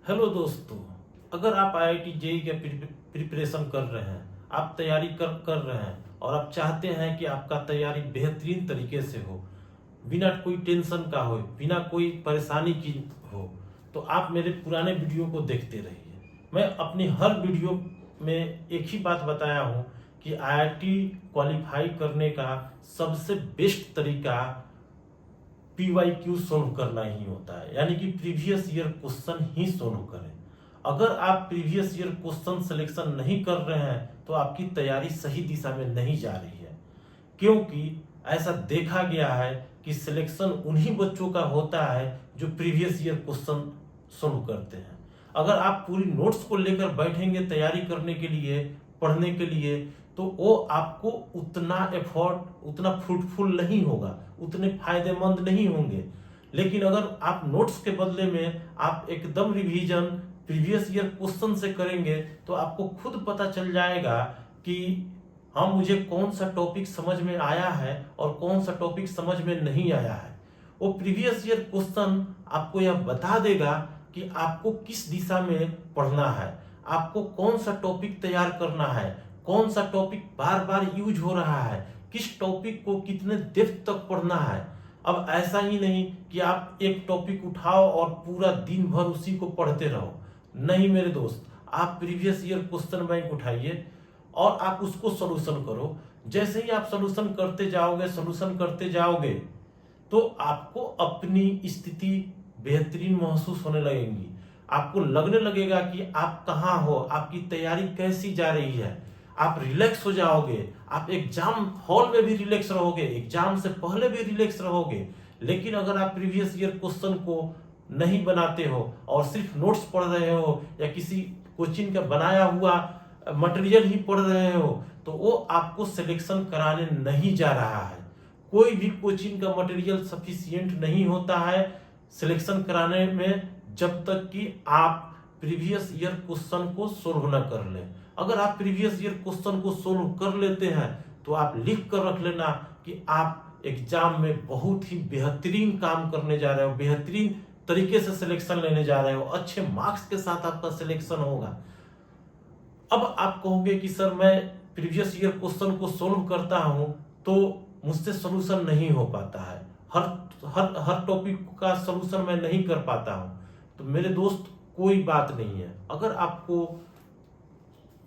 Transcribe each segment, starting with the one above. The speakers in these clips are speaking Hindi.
हेलो दोस्तों। अगर आप आईआईटी जेई का प्रिपरेशन कर रहे हैं, आप तैयारी कर रहे हैं और आप चाहते हैं कि आपका तैयारी बेहतरीन तरीके से हो, बिना कोई टेंशन का हो, बिना कोई परेशानी की हो, तो आप मेरे पुराने वीडियो को देखते रहिए। मैं अपनी हर वीडियो में एक ही बात बताया हूँ कि आईआईटी क्वालिफाई करने का सबसे बेस्ट तरीका PYQ सोल्व करना ही होता है, यानी कि प्रीवियस ईयर क्वेश्चन ही सोल्व करें। अगर आप प्रीवियस ईयर क्वेश्चन सिलेक्शन नहीं कर रहे हैं तो आपकी तैयारी सही दिशा में नहीं जा रही है, क्योंकि ऐसा देखा गया है कि सिलेक्शन उन्हीं बच्चों का होता है जो प्रीवियस ईयर क्वेश्चन सोल्व करते हैं। अगर आप पूरी नोट्स को लेकर बैठेंगे तैयारी करने के लिए, पढ़ने के लिए, तो वो आपको उतना एफर्ट, उतना फ्रूटफुल नहीं होगा, उतने फायदेमंद नहीं होंगे। लेकिन अगर आप नोट्स के बदले में आप एकदम रिवीजन प्रीवियस ईयर क्वेश्चन से करेंगे तो आपको खुद पता चल जाएगा कि हाँ, मुझे कौन सा टॉपिक समझ में आया है और कौन सा टॉपिक समझ में नहीं आया है। वो प्रीवियस ईयर क्वेश्चन आपको यह बता देगा कि आपको किस दिशा में पढ़ना है, आपको कौन सा टॉपिक तैयार करना है, कौन सा टॉपिक बार बार यूज हो रहा है, किस टॉपिक को कितने डेप्थ तक पढ़ना है। अब ऐसा ही नहीं कि आप एक टॉपिक उठाओ और पूरा दिन भर उसी को पढ़ते रहो। नहीं मेरे दोस्त, आप प्रीवियस ईयर क्वेश्चन बैंक उठाइए और आप उसको सोल्यूशन करो। जैसे ही आप सोल्यूशन करते जाओगे तो आपको अपनी स्थिति बेहतरीन महसूस होने लगेंगी। आपको लगने लगेगा कि आप कहाँ हो, आपकी तैयारी कैसी जा रही है। आप रिलैक्स हो जाओगे, आप एग्जाम हॉल में भी रिलैक्स रहोगे, एग्जाम से पहले भी रिलैक्स रहोगे। लेकिन अगर आप प्रीवियस ईयर क्वेश्चन को नहीं बनाते हो और सिर्फ नोट्स पढ़ रहे हो या किसी कोचिंग का बनाया हुआ मटेरियल ही पढ़ रहे हो, तो वो आपको सिलेक्शन कराने नहीं जा रहा है। कोई भी कोचिंग का मटेरियल सफिशियंट नहीं होता है सिलेक्शन कराने में, जब तक कि आप प्रीवियस ईयर क्वेश्चन को सोल्व न कर लें। अगर आप प्रीवियस ईयर क्वेश्चन को सोल्व कर लेते हैं तो आप लिख कर रख लेना कि आप एग्जाम में बहुत ही बेहतरीन काम करने जा रहे हो, बेहतरीन तरीके से सिलेक्शन लेने जा रहे हो, अच्छे मार्क्स के साथ आपका सिलेक्शन होगा। अब आप कहोगे कि सर मैं प्रीवियस ईयर क्वेश्चन को सोल्व करता हूं तो मुझसे सोल्यूशन नहीं हो पाता है, हर हर हर टॉपिक का सोल्यूशन मैं नहीं कर पाता हूं। तो मेरे दोस्त, कोई बात नहीं है। अगर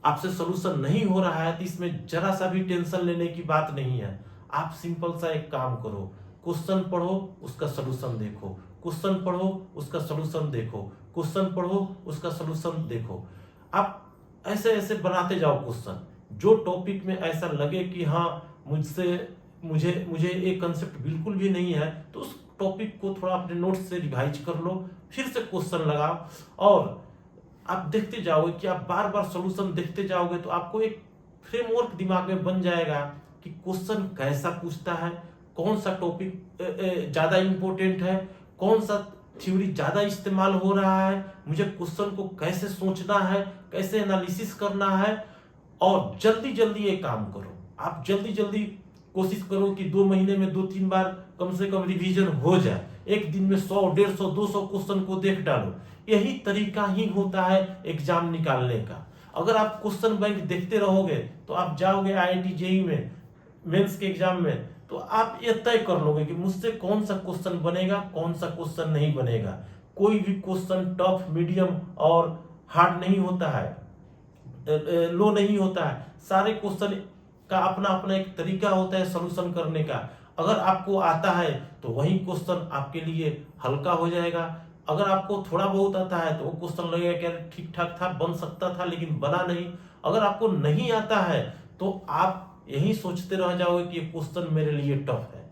आपसे सोल्यूशन नहीं हो रहा है तो इसमें जरा सा भी टेंशन लेने की बात नहीं है। आप सिंपल सा एक काम करो, क्वेश्चन पढ़ो, उसका सोल्यूशन देखो, क्वेश्चन पढ़ो, उसका सोल्यूशन देखो, क्वेश्चन पढ़ो, उसका सोल्यूशन देखो। आप ऐसे ऐसे बनाते जाओ क्वेश्चन। जो टॉपिक में ऐसा लगे कि हाँ, मुझसे मुझे मुझे एक कंसेप्ट बिल्कुल भी नहीं है, तो उस टॉपिक को थोड़ा अपने नोट्स से रिवाइज कर लो, फिर से क्वेश्चन लगाओ और आप देखते जाओगे कि आप बार बार सॉल्यूशन देखते जाओगे तो आपको एक फ्रेमवर्क दिमाग में बन जाएगा कि क्वेश्चन कैसा पूछता है, कौन सा टॉपिक ज्यादा इंपॉर्टेंट है, कौन सा थ्योरी ज्यादा इस्तेमाल हो रहा है, मुझे क्वेश्चन को कैसे सोचना है, कैसे एनालिसिस करना है। और जल्दी जल्दी ये काम करो। आप जल्दी जल्दी कोशिश करो कि 2 महीने में 2-3 बार कम से कम रिवीजन हो जाए। एक दिन में 100, 150, 200 क्वेश्चन को देख डालो। यही तरीका ही होता है एग्जाम निकालने का। अगर आप क्वेश्चन बैंक देखते रहोगे तो आप जाओगे आईआईटी जेई में, मेंस के एग्जाम में, तो आप ये तय कर लोगे कि मुझसे कौन सा क्वेश्चन बनेगा, कौन सा क्वेश्चन नहीं बनेगा। कोई भी क्वेश्चन टफ, मीडियम और हार्ड नहीं होता है, लो नहीं होता है। सारे क्वेश्चन का अपना अपना एक तरीका होता है सॉल्यूशन करने का। अगर आपको आता है तो वही क्वेश्चन आपके लिए हल्का हो जाएगा। अगर आपको थोड़ा बहुत आता है तो वो क्वेश्चन लगेगा कि यार ठीक ठाक था, बन सकता था लेकिन बना नहीं। अगर आपको नहीं आता है तो आप यही सोचते रह जाओगे कि ये क्वेश्चन मेरे लिए टफ है।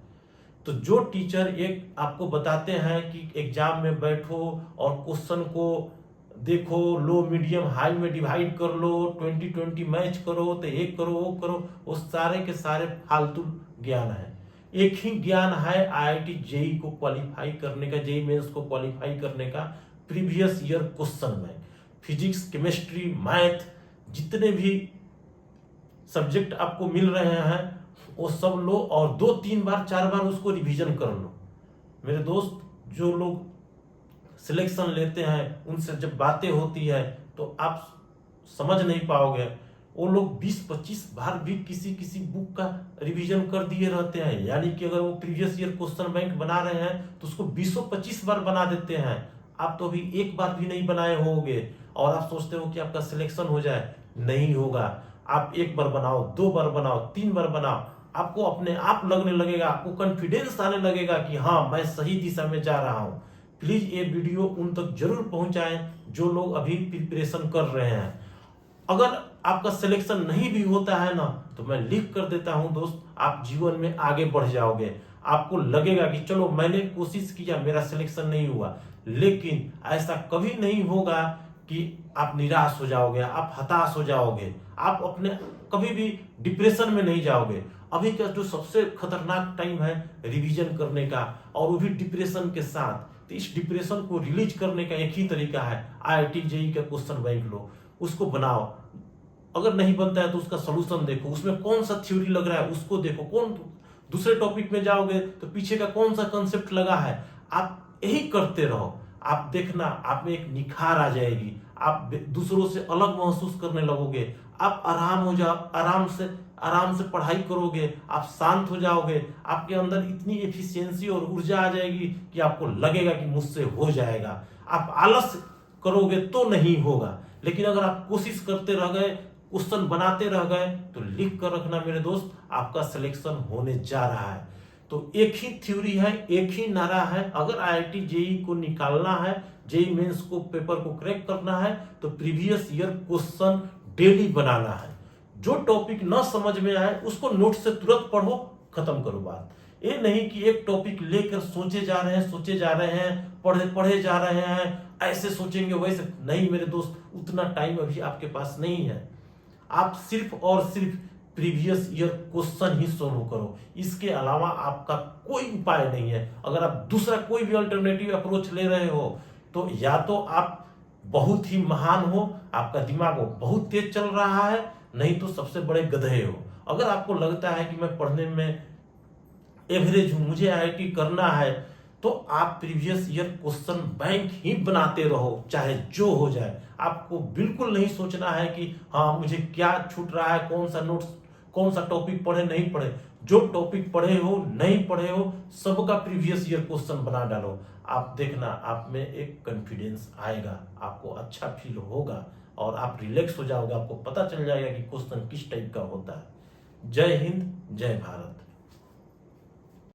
तो जो टीचर एक आपको बताते हैं कि एग्जाम में बैठो और क्वेश्चन को देखो, लो मीडियम हाई में डिवाइड कर लो, 20-20 मैच करो, तो एक करो वो करो, वो सारे के सारे फालतू ज्ञान है। एक ही ज्ञान है आईआईटी जेई को क्वालिफाई करने का, जेई मेंस को क्वालिफाई करने का, प्रीवियस ईयर क्वेश्चन में फिजिक्स, केमिस्ट्री, मैथ, जितने भी सब्जेक्ट आपको मिल रहे हैं वो सब लो और 2-3 बार 4 बार उसको रिवीजन कर लो। मेरे दोस्त, जो लोग सिलेक्शन लेते हैं, उनसे जब बातें होती है तो आप समझ नहीं पाओगे। वो लोग 20-25 बार भी किसी किसी बुक का रिवीजन कर दिए रहते हैं, यानी कि अगर वो प्रीवियस ईयर क्वेश्चन बैंक बना रहे हैं तो उसको 20-25 बार बना देते हैं। आप तो अभी एक बार भी नहीं बनाए होंगे और आप सोचते हो कि आपका सिलेक्शन हो जाए, नहीं होगा। आप एक बार बनाओ, 2 बार बनाओ, 3 बार बनाओ, आपको अपने आप लगने लगेगा, आपको कॉन्फिडेंस आने लगेगा कि हाँ मैं सही दिशा में जा रहा हूं। प्लीज ये वीडियो उन तक जरूर पहुंचाएं जो लोग अभी प्रिपरेशन कर रहे हैं। अगर आपका सिलेक्शन नहीं भी होता है ना, तो मैं लिख कर देता हूं दोस्त, आप जीवन में आगे बढ़ जाओगे। आपको लगेगा कि चलो मैंने कोशिश किया, मेरा सिलेक्शन नहीं हुआ, लेकिन ऐसा कभी नहीं होगा कि आप निराश हो जाओगे, आप हताश हो जाओगे, आप अपने कभी भी डिप्रेशन में नहीं जाओगे। अभी का जो सबसे खतरनाक टाइम है रिवीजन करने का, और वो भी डिप्रेशन के साथ। तो इस डिप्रेशन को रिलीज करने का एक ही तरीका है, IIT JEE का क्वेश्चन बैंक लो, उसको बनाओ। अगर नहीं बनता है तो उसका सोल्यूशन देखो, उसमें कौन सा थ्योरी लग रहा है उसको देखो, कौन दूसरे टॉपिक में जाओगे तो पीछे का कौन सा कंसेप्ट लगा है, आप यही करते रहो। आप देखना आप में एक निखार आ जाएगी, आप दूसरों से अलग महसूस करने लगोगे, आप आराम से पढ़ाई करोगे, आप शांत हो जाओगे, आपके अंदर इतनी एफिशिएंसी और ऊर्जा आ जाएगी कि आपको लगेगा कि मुझसे हो जाएगा। आप आलस करोगे तो नहीं होगा, लेकिन अगर आप कोशिश करते रह गए, क्वेश्चन बनाते रह गए, तो लिख कर रखना मेरे दोस्त, आपका सिलेक्शन होने जा रहा है। तो एक ही थ्योरी है, एक ही नारा है, अगर IIT JEE को निकालना है, JEE मेंस को पेपर को क्रैक करना है, तो प्रीवियस ईयर क्वेश्चन डेली बनाना है। जो टॉपिक न समझ में आए उसको नोट से तुरंत पढ़ो, खत्म करो बात। ये नहीं कि एक टॉपिक लेकर सोचे जा रहे हैं, पढ़े जा रहे हैं, ऐसे सोचेंगे वैसे नहीं मेरे दोस्त, उतना टाइम अभी आपके पास नहीं है। आप सिर्फ और सिर्फ प्रीवियस ईयर क्वेश्चन ही सोल्व करो, इसके अलावा आपका कोई उपाय नहीं है। अगर आप दूसरा कोई भी अल्टरनेटिव अप्रोच ले रहे हो तो या तो आप बहुत ही महान हो, आपका दिमाग बहुत तेज चल रहा है, नहीं तो सबसे बड़े गधे हो। अगर आपको लगता है कि मैं पढ़ने में एवरेज हूं, मुझे IIT करना है, तो आप प्रीवियस ईयर क्वेश्चन बैंक ही बनाते रहो, चाहे जो हो जाए। आपको बिल्कुल नहीं सोचना है कि हाँ मुझे क्या छूट रहा है, कौन सा नोट्स, कौन सा टॉपिक पढ़े नहीं पढ़े। जो टॉपिक पढ़े हो नहीं पढ़े हो, सबका प्रीवियस ईयर क्वेश्चन बना डालो। आप देखना आप में एक कॉन्फिडेंस आएगा, आपको अच्छा फील होगा और आप रिलैक्स हो जाओगे, आपको पता चल जाएगा कि क्वेश्चन किस टाइप का होता है। जय हिंद, जय भारत।